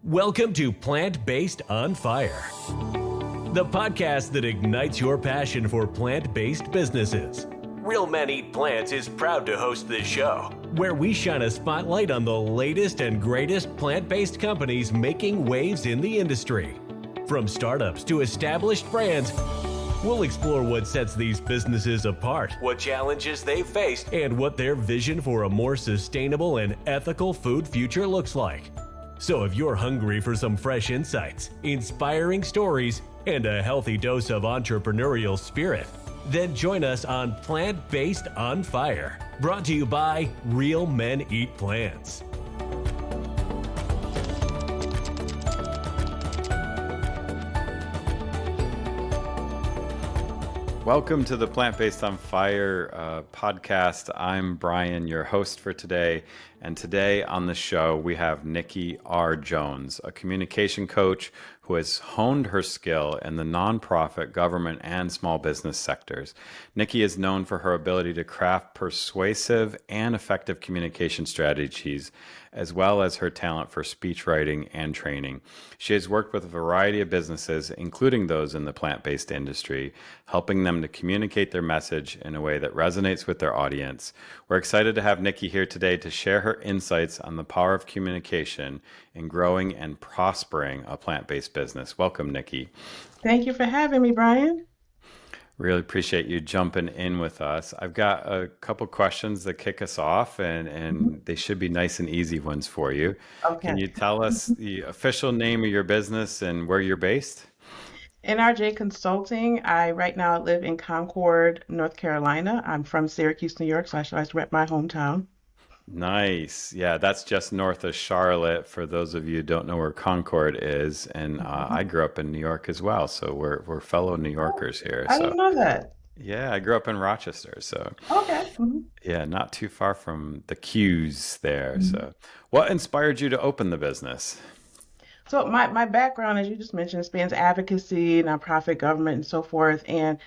Welcome to Plant-Based on Fire, the podcast that ignites your passion for plant-based businesses. Real Men Eat Plants is proud to host this show, where we shine a spotlight on the latest and greatest plant-based companies making waves in the industry. From startups to established brands, we'll explore what sets these businesses apart, what challenges they've faced, and what their vision for a more sustainable and ethical food future looks like. So if you're hungry for some fresh insights, inspiring stories, and a healthy dose of entrepreneurial spirit, then join us on Plant-Based on Fire, brought to you by Real Men Eat Plants. Welcome to the Plant-Based on Fire podcast. I'm Brian, your host for today. And today on the show, we have Nikki Jones, a communication coach who has honed her skill in the nonprofit, government, and small business sectors. Nikki is known for her ability to craft persuasive and effective communication strategies, as well as her talent for speech writing and training. She has worked with a variety of businesses, including those in the plant-based industry, helping them to communicate their message in a way that resonates with their audience. We're excited to have Nikki here today to share her insights on the power of communication in growing and prospering a plant-based business. Welcome, Nikki. Thank you for having me, Brian. Really appreciate you jumping in with us. I've got a couple questions that kick us off, and they should be nice and easy ones for you. Okay. Can you tell us the official name of your business and where you're based? NRJ Consulting. I right now live in Concord, North Carolina. I'm from Syracuse, New York, so I always rep my hometown. Nice. Yeah, that's just north of Charlotte, for those of you who don't know where Concord is. And I grew up in New York as well, so we're fellow New Yorkers here. I So didn't know that. yeah, I grew up in Rochester, so Okay. yeah, not too far from the Q's there. So what inspired you to open the business? So my background, as you just mentioned, spans advocacy, nonprofit, government, and so forth. And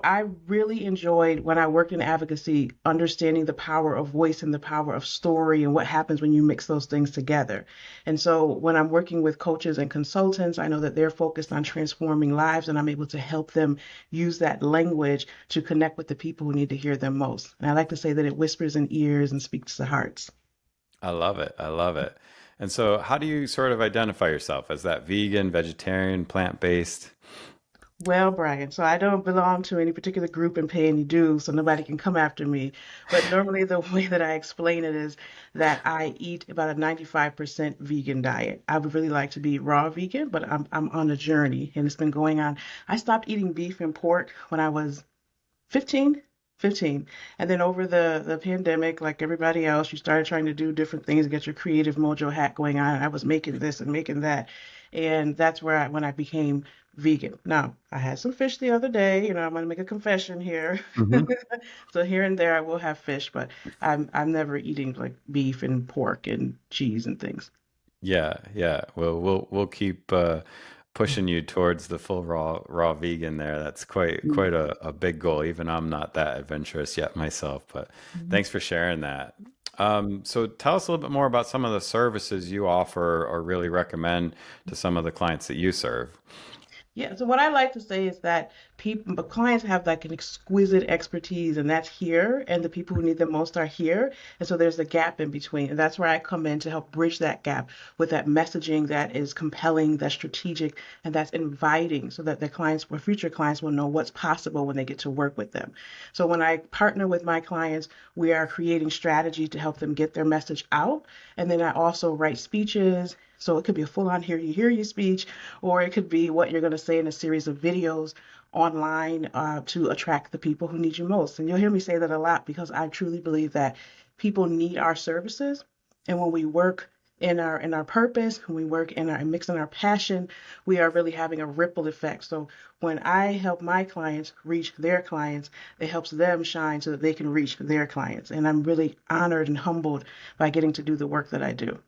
I really enjoyed when I worked in advocacy, understanding the power of voice and the power of story and what happens when you mix those things together. And so when I'm working with coaches and consultants, I know that they're focused on transforming lives, and I'm able to help them use that language to connect with the people who need to hear them most. And I like to say that it whispers in ears and speaks to hearts. I love it. I love it. And so how do you sort of identify yourself as that vegan, vegetarian, plant-based? Well, Brian, so I don't belong to any particular group and pay any dues, so nobody can come after me. But normally the way that I explain it is that I eat about a 95% vegan diet. I would really like to be raw vegan, but I'm on a journey, and it's been going on. I stopped eating beef and pork when I was 15. And then over the pandemic, like everybody else, you started trying to do different things, get your creative mojo hat going on. And I was making this and making that. And that's when I became vegan. Now, I had some fish the other day. I'm going to make a confession here. So here and there I will have fish, but I'm never eating like beef and pork and cheese and things. Yeah, yeah. Well, we'll keep pushing you towards the full raw vegan there. That's quite a big goal. Even I'm not that adventurous yet myself, but thanks for sharing that. So tell us a little bit more about some of the services you offer or really recommend to some of the clients that you serve. Yeah, so what I like to say is that but clients have like an exquisite expertise, and that's here, and the people who need the most are here. And so there's a gap in between. And that's where I come in to help bridge that gap with that messaging that is compelling, that's strategic, and that's inviting, so that the clients or future clients will know what's possible when they get to work with them. So when I partner with my clients, we are creating strategies to help them get their message out. And then I also write speeches. So it could be a full-on hear you speech, or it could be what you're going to say in a series of videos online to attract the people who need you most. And you'll hear me say that a lot because I truly believe that people need our services. And when we work in our purpose, when we work in our mix in our passion, we are really having a ripple effect. So when I help my clients reach their clients, it helps them shine so that they can reach their clients. And I'm really honored and humbled by getting to do the work that I do.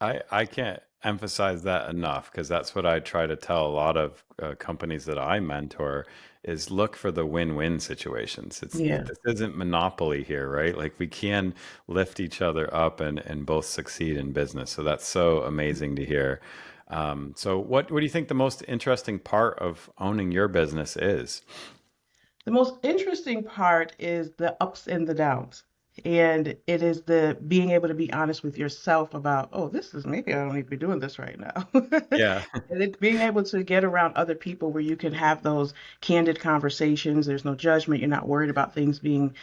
I can't emphasize that enough because that's what I try to tell a lot of companies that I mentor is look for the win-win situations. Yeah. This isn't monopoly here, right? Like we can lift each other up and both succeed in business. So that's so amazing to hear. So what do you think the most interesting part of owning your business is? The most interesting part is the ups and the downs. And it is the being able to be honest with yourself about, oh, this is maybe I don't need to be doing this right now. Yeah. And it, being able to get around other people where you can have those candid conversations. There's no judgment. You're not worried about things being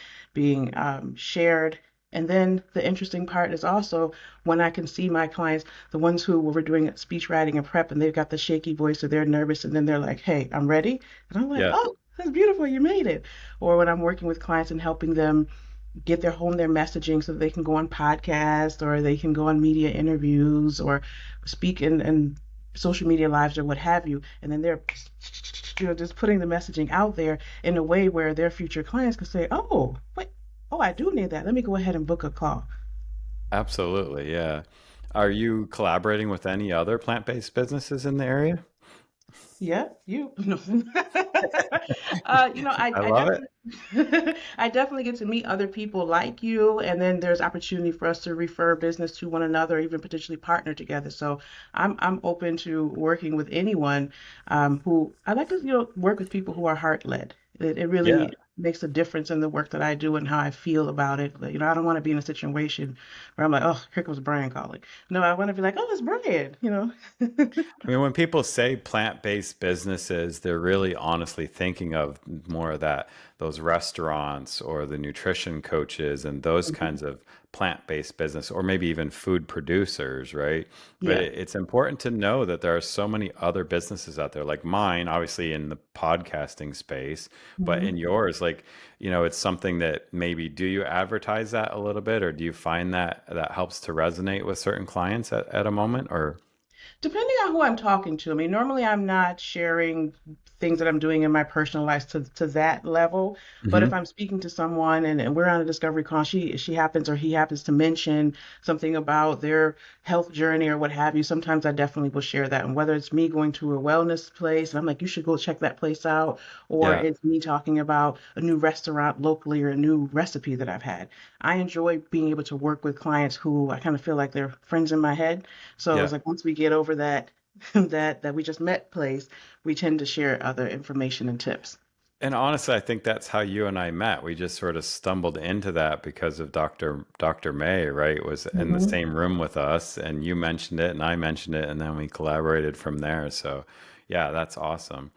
shared. And then the interesting part is also when I can see my clients, the ones who were doing speech writing and prep, and they've got the shaky voice or they're nervous, and then they're like, "Hey, I'm ready," and I'm like, Yeah. "Oh, that's beautiful, you made it." Or when I'm working with clients and helping them get their messaging so that they can go on podcasts or they can go on media interviews or speak in social media lives or what have you, and then they're just putting the messaging out there in a way where their future clients can say, "Oh, wait, oh, I do need that. Let me go ahead and book a call." Absolutely. Yeah. Are you collaborating with any other plant-based businesses in the area? Yeah, you. No. I, I I love it. definitely, I definitely get to meet other people like you, and then there's opportunity for us to refer business to one another, even potentially partner together. So I'm open to working with anyone who I like to, work with people who are heart led. It Yeah. really makes a difference in the work that I do and how I feel about it. Like, I don't want to be in a situation where I'm like, oh, here comes Brian calling. No, I want to be like, oh, it's Brian. I mean, when people say plant-based businesses, they're really honestly thinking of more of that, those restaurants or the nutrition coaches and those kinds of plant-based business, or maybe even food producers, right? But Yeah. it's important to know that there are so many other businesses out there, like mine, obviously in the podcasting space, but Mhm. in yours, like, it's something that maybe do you advertise that a little bit, or do you find that that helps to resonate with certain clients at a moment, or? Depending on who I'm talking to. I mean, normally I'm not sharing things that I'm doing in my personal life to that level. But if Mhm. I'm speaking to someone and we're on a discovery call, she happens or he happens to mention something about their health journey or what have you, sometimes I definitely will share that. And whether it's me going to a wellness place and I'm like, you should go check that place out, or Yeah. it's me talking about a new restaurant locally or a new recipe that I've had. I enjoy being able to work with clients who I kind of feel like they're friends in my head. So it's Yeah. like once we get over that that we just met place, we tend to share other information and tips. And honestly, I think that's how you and I met. We just sort of stumbled into that because of Dr. May, right? Was in the Hmm. same room with us, and you mentioned it, and I mentioned it, and then we collaborated from there. So, yeah, that's awesome.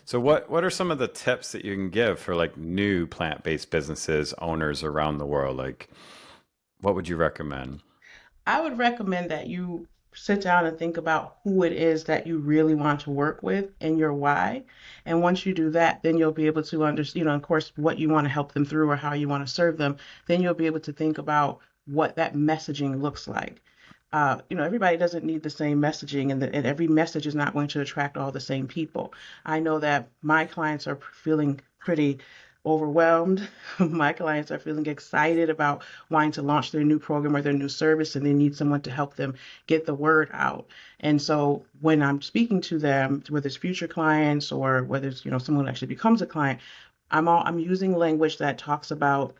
So, what are some of the tips that you can give for like new plant-based businesses owners around the world? Like, what would you recommend? I would recommend that you sit down and think about who it is that you really want to work with and your why. And once you do that, then you'll be able to understand, of course, what you want to help them through or how you want to serve them. Then you'll be able to think about what that messaging looks like. Everybody doesn't need the same messaging, and every message is not going to attract all the same people. I know that my clients are feeling pretty overwhelmed. My clients are feeling excited about wanting to launch their new program or their new service, and they need someone to help them get the word out. And so when I'm speaking to them, whether it's future clients or whether it's someone who actually becomes a client, I'm using language that talks about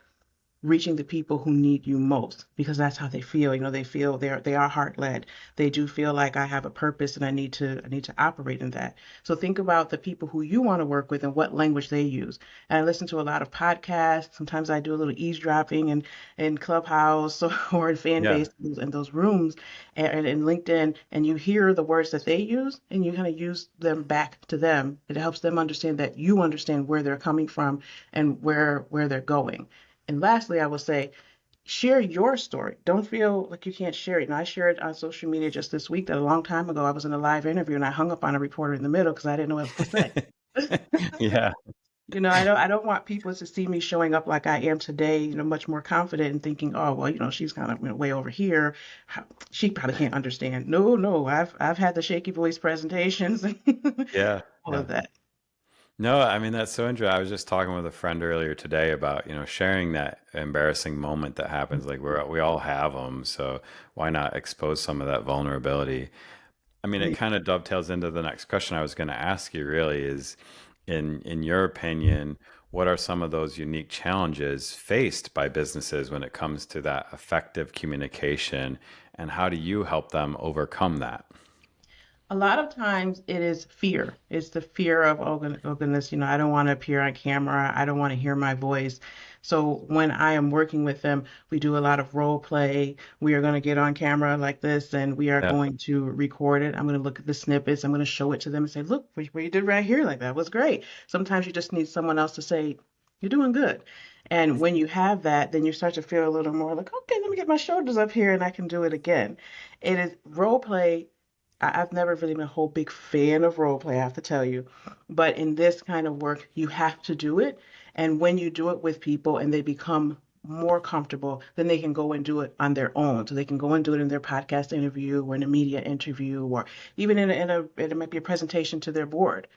reaching the people who need you most because that's how they feel. They feel they are heart led. They do feel like I have a purpose and I need to operate in that. So think about the people who you want to work with and what language they use. And I listen to a lot of podcasts. Sometimes I do a little eavesdropping in Clubhouse or in fan Yeah. base in those rooms and in LinkedIn, and you hear the words that they use and you kind of use them back to them. It helps them understand that you understand where they're coming from and where they're going. And lastly, I will say, share your story. Don't feel like you can't share it. And I shared on social media just this week that a long time ago I was in a live interview and I hung up on a reporter in the middle because I didn't know what else to say. Yeah. I don't want people to see me showing up like I am today, much more confident and thinking, oh, well, she's kind of way over here. She probably can't understand. No, no, I've had the shaky voice presentations and Yeah. all Yeah. of that. No, I mean that's so interesting. I was just talking with a friend earlier today about, sharing that embarrassing moment that happens. Like we all have them, so why not expose some of that vulnerability? I mean, it kind of dovetails into the next question I was going to ask you, really, is in your opinion, what are some of those unique challenges faced by businesses when it comes to that effective communication, and how do you help them overcome that? A lot of times it is fear. It's the fear of, oh goodness, I don't want to appear on camera. I don't want to hear my voice. So when I am working with them, we do a lot of role play. We are going to get on camera like this and we are Yeah, going to record it. I'm going to look at the snippets. I'm going to show it to them and say, look, what you did right here, like that was great. Sometimes you just need someone else to say, you're doing good. And when you have that, then you start to feel a little more like, okay, let me get my shoulders up here and I can do it again. It is role play. I've never really been a whole big fan of role play, I have to tell you. But in this kind of work, you have to do it. And when you do it with people and they become more comfortable, then they can go and do it on their own. So they can go and do it in their podcast interview or in a media interview or even it might be a presentation to their board.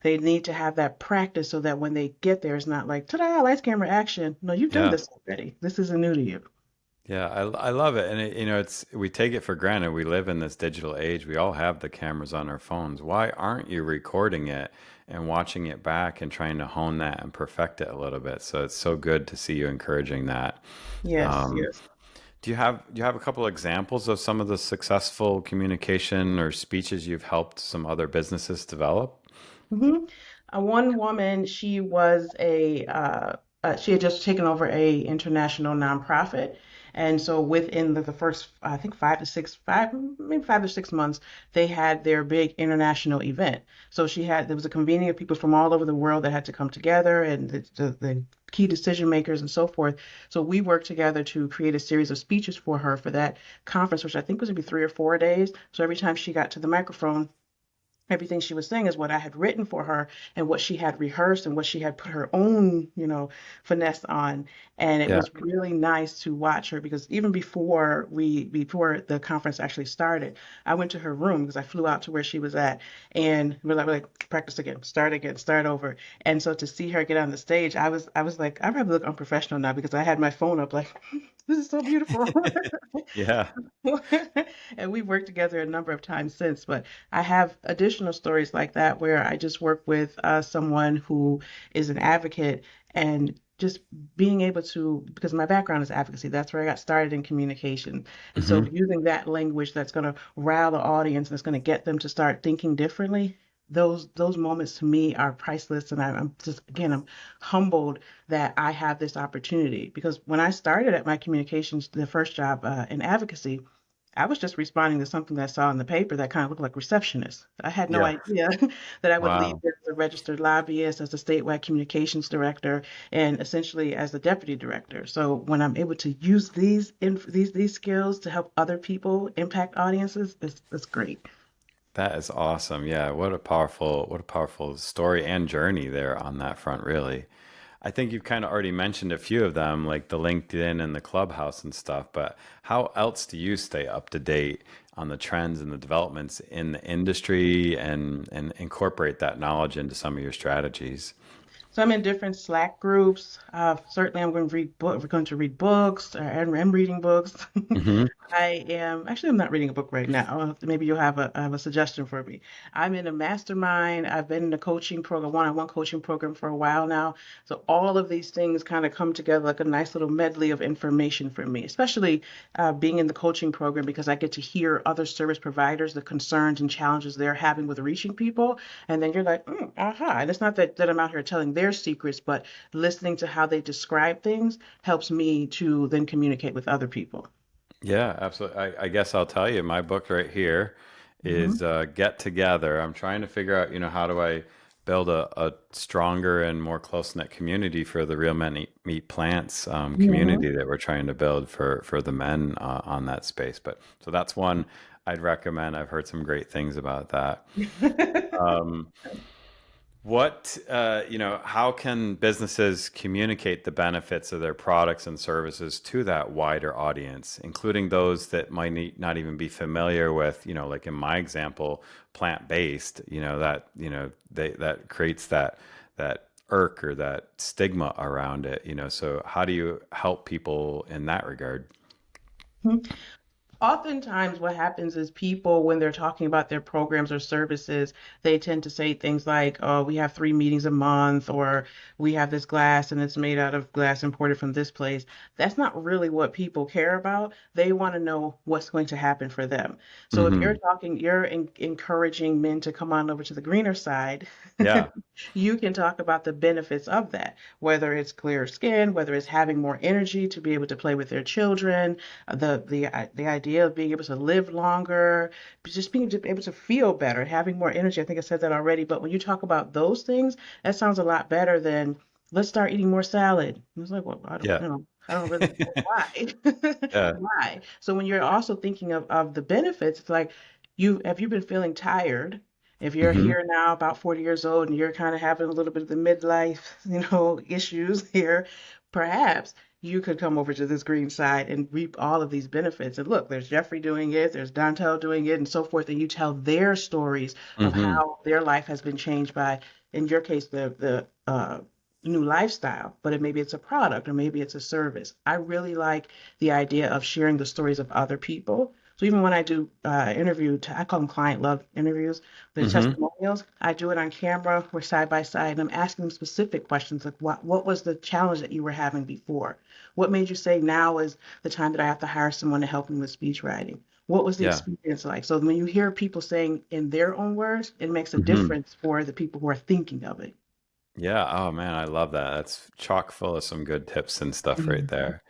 They need to have that practice so that when they get there, it's not like, ta-da, lights, camera, action. No, you've done yeah. this already. This isn't new to you. Yeah, I love it. And it's we take it for granted. We live in this digital age. We all have the cameras on our phones. Why aren't you recording it and watching it back and trying to hone that and perfect it a little bit? So it's so good to see you encouraging that. Yes, Um, yes. do you have a couple examples of some of the successful communication or speeches you've helped some other businesses develop? hmm one woman, she had just taken over a international nonprofit, and so within the first, I think 5 to 6 months, they had their big international event. So there was a convening of people from all over the world that had to come together, and the key decision makers and so forth. So we worked together to create a series of speeches for her for that conference, which I think was going to be 3 or 4 days. So every time she got to the microphone, everything she was saying is what I had written for her and what she had rehearsed and what she had put her own, finesse on. And it Yeah. was really nice to watch her because even before the conference actually started, I went to her room because I flew out to where she was at and we're like, practice again, start over. And so to see her get on the stage, I was like, I probably look unprofessional now because I had my phone up like, this is so beautiful. Yeah. And we've worked together a number of times since, but I have additional stories like that where I just work with someone who is an advocate and just being able to, because my background is advocacy, that's where I got started in communication. And so Hmm. using that language that's going to rile the audience and that's going to get them to start thinking differently, those moments to me are priceless. And I'm just, again, I'm humbled that I have this opportunity because when I started at my communications, the first job in advocacy, I was just responding to something that I saw in the paper that kind of looked like receptionist. I had no Yeah. idea that I would lead Wow. as a registered lobbyist, as a statewide communications director, and essentially as the deputy director. So when I'm able to use these skills to help other people impact audiences, it's great. That is awesome. Yeah, what a powerful story and journey there on that front, really. I think you've kind of already mentioned a few of them, like the LinkedIn and the Clubhouse and stuff, but how else do you stay up to date on the trends and the developments in the industry and incorporate that knowledge into some of your strategies? So I'm in different Slack groups. Certainly, I'm going to read book. We're going to read books, and I'm reading books. Hmm. I'm not reading a book right now. Maybe you'll have a suggestion for me. I'm in a mastermind. I've been in a coaching program, one-on-one coaching program for a while now. So all of these things kind of come together like a nice little medley of information for me, especially being in the coaching program because I get to hear other service providers, the concerns and challenges they're having with reaching people. And then you're like, aha. And it's not that I'm out here telling their secrets, but listening to how they describe things helps me to then communicate with other people. Yeah, absolutely. I guess I'll tell you, my book right here hmm is Get Together. I'm trying to figure out, how do I build a stronger and more close-knit community for the Real Men Meat Plants hmm community that we're trying to build for the men on that space. But so that's one I'd recommend. I've heard some great things about that. Um, how can businesses communicate the benefits of their products and services to that wider audience, including those that might not even be familiar with, like in my example, plant-based, that creates that irk or that stigma around it. So how do you help people in that regard? Oftentimes, what happens is people, when they're talking about their programs or services, they tend to say things like, "Oh, we have 3 meetings a month," or "We have this glass and it's made out of glass imported from this place." That's not really what people care about. They want to know what's going to happen for them. So if you're Hmm. talking, you're encouraging men to come on over to the greener side, Yeah. you can talk about the benefits of that, whether it's clear skin, whether it's having more energy to be able to play with their children, the idea of being able to live longer, just being able to feel better, having more energy. I think I said that already, but when you talk about those things, that sounds a lot better than let's start eating more salad. It's like, well, I don't, Yeah. I don't really know why. Yeah. Why? So when you're also thinking of the benefits, it's like you been feeling tired? If you're Hmm. here now about 40 years old and you're kind of having a little bit of the midlife, issues here, perhaps you could come over to this green side and reap all of these benefits. And look, there's Jeffrey doing it, there's Dontel doing it, and so forth. And you tell their stories of Hmm. how their life has been changed by, in your case, the new lifestyle, but maybe it's a product or maybe it's a service. I really like the idea of sharing the stories of other people. So even when I do I call them client love interviews, the Hmm. testimonials, I do it on camera. We're side by side, and I'm asking them specific questions like, what was the challenge that you were having before? What made you say now is the time that I have to hire someone to help me with speech writing? What was the Yeah. experience like? So when you hear people saying in their own words, it makes a Hmm. difference for the people who are thinking of it. Yeah. Oh man, I love that. That's chock full of some good tips and stuff right Mhm. there.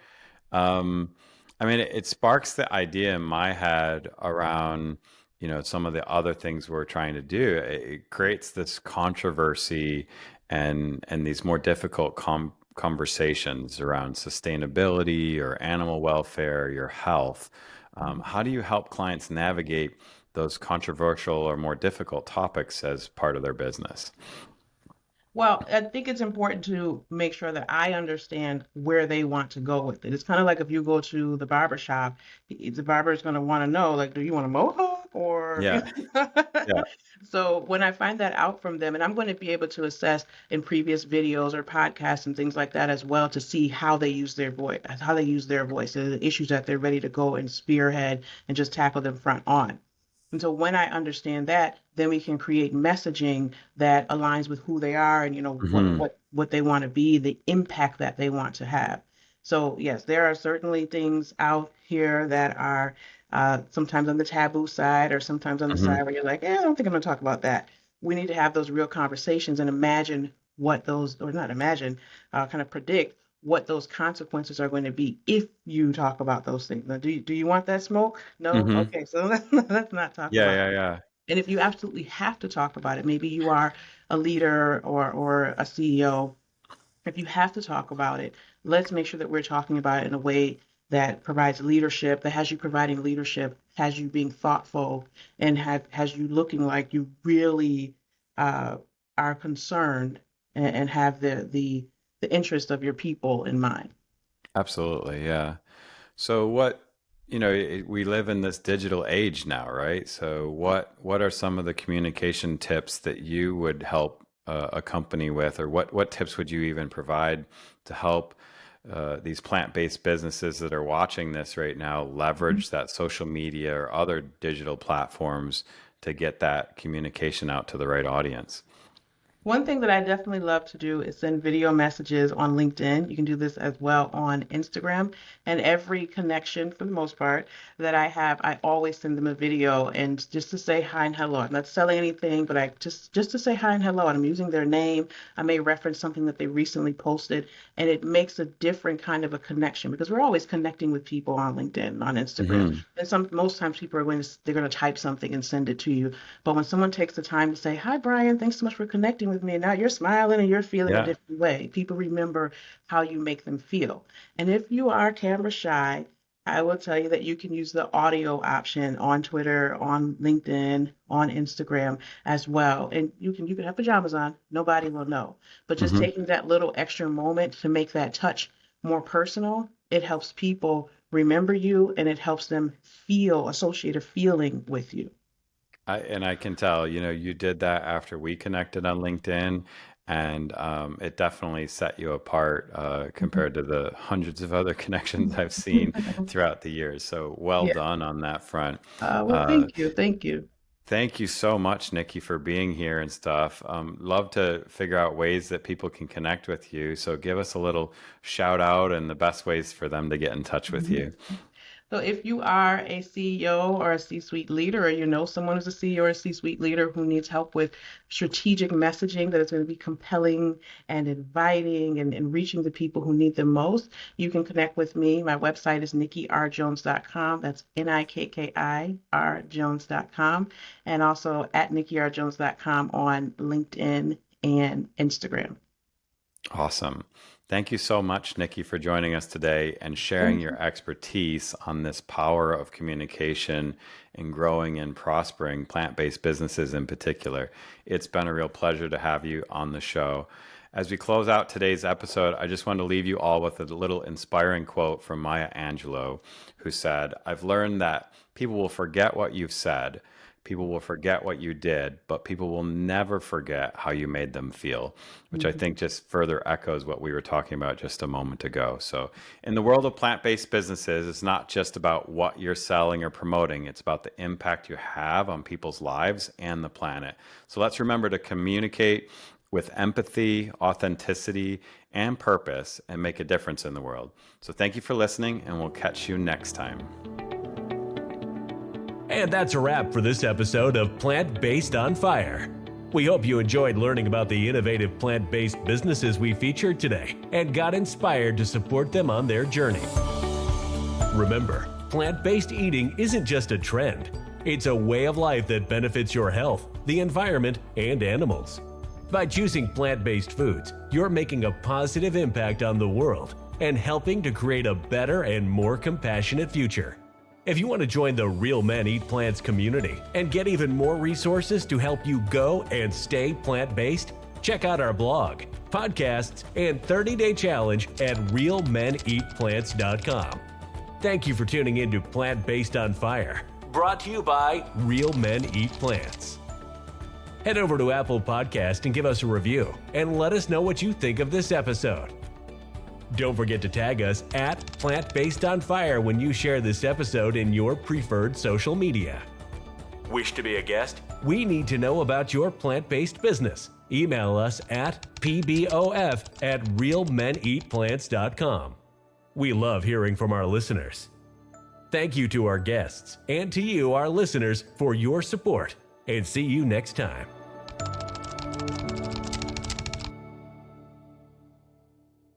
Um, I mean, it sparks the idea in my head around, some of the other things we're trying to do. It creates this controversy and these more difficult conversations around sustainability or animal welfare, your health. How do you help clients navigate those controversial or more difficult topics as part of their business? Well, I think it's important to make sure that I understand where they want to go with it. It's kind of like if you go to the barber shop, the barber is going to want to know, like, do you want a mohawk or, Yeah. Yeah. So when I find that out from them, and I'm going to be able to assess in previous videos or podcasts and things like that as well to see how they use their voice, the issues that they're ready to go and spearhead and just tackle them front on. And so when I understand that, then we can create messaging that aligns with who they are and what Hmm. what they want to be, the impact that they want to have. So yes, there are certainly things out here that are sometimes on the taboo side or sometimes on the Hmm. side where you're like, I don't think I'm going to talk about that. We need to have those real conversations and imagine what those, or not imagine, kind of predict what those consequences are going to be if you talk about those things. Now, do you want that smoke? No? Hmm. Okay, so let's not talk Yeah. about Yeah. that. Yeah. And if you absolutely have to talk about it, maybe you are a leader or a CEO, if you have to talk about it, let's make sure that we're talking about it in a way that provides leadership, that has you providing leadership, has you being thoughtful, and has you looking like you really uh, are concerned and have the interest of your people in mind. Absolutely. Yeah. So we live in this digital age now, right? So what are some of the communication tips that you would help a company with, or what tips would you even provide to help these plant-based businesses that are watching this right now leverage that social media or other digital platforms to get that communication out to the right audience? One thing that I definitely love to do is send video messages on LinkedIn. You can do this as well on Instagram. And every connection, for the most part, that I have, I always send them a video and just to say hi and hello. I'm not selling anything, but I just to say hi and hello. And I'm using their name. I may reference something that they recently posted, and it makes a different kind of a connection because we're always connecting with people on LinkedIn, on Instagram. Hmm. And most times people are they're going to type something and send it to you. But when someone takes the time to say, "Hi, Brian, thanks so much for connecting with me," and now you're smiling and you're feeling a Yeah. different way, people remember how you make them feel. And if you are camera shy, I will tell you that you can use the audio option on Twitter, on LinkedIn, on Instagram as well. And you can have pajamas on, nobody will know. But just Hmm. taking that little extra moment to make that touch more personal, it helps people remember you and it helps them associate a feeling with you. And I can tell, you did that after we connected on LinkedIn, And it definitely set you apart compared to the hundreds of other connections I've seen throughout the years. So well Yeah. done on that front. Well, thank you. Thank you. Thank you so much, Nikki, for being here and stuff. Love to figure out ways that people can connect with you. So give us a little shout out and the best ways for them to get in touch with you. So if you are a CEO or a C-suite leader, or you know someone who's a CEO or a C-suite leader who needs help with strategic messaging that is going to be compelling and inviting and reaching the people who need them most, you can connect with me. My website is nikkirjones.com. That's NIKKIRjones.com. And also at nikkirjones.com on LinkedIn and Instagram. Awesome. Thank you so much, Nikki, for joining us today and sharing your expertise on this power of communication and growing and prospering plant-based businesses in particular. It's been a real pleasure to have you on the show. As we close out today's episode, I just want to leave you all with a little inspiring quote from Maya Angelou, who said, "I've learned that people will forget what you've said. People will forget what you did, but people will never forget how you made them feel," which I think just further echoes what we were talking about just a moment ago. So in the world of plant-based businesses, it's not just about what you're selling or promoting. It's about the impact you have on people's lives and the planet. So let's remember to communicate with empathy, authenticity, and purpose and make a difference in the world. So thank you for listening, and we'll catch you next time. And that's a wrap for this episode of Plant-Based on Fire. We hope you enjoyed learning about the innovative plant-based businesses we featured today and got inspired to support them on their journey. Remember, plant-based eating isn't just a trend. It's a way of life that benefits your health, the environment, and animals. By choosing plant-based foods, you're making a positive impact on the world and helping to create a better and more compassionate future. If you want to join the Real Men Eat Plants community and get even more resources to help you go and stay plant-based, check out our blog, podcasts, and 30-day challenge at realmeneatplants.com. Thank you for tuning in to Plant-Based on Fire, brought to you by Real Men Eat Plants. Head over to Apple Podcast and give us a review and let us know what you think of this episode. Don't forget to tag us at Plant-Based on Fire when you share this episode in your preferred social media. Wish to be a guest? We need to know about your plant-based business. Email us at pbof@realmeneatplants.com. We love hearing from our listeners. Thank you to our guests and to you, our listeners, for your support, and see you next time.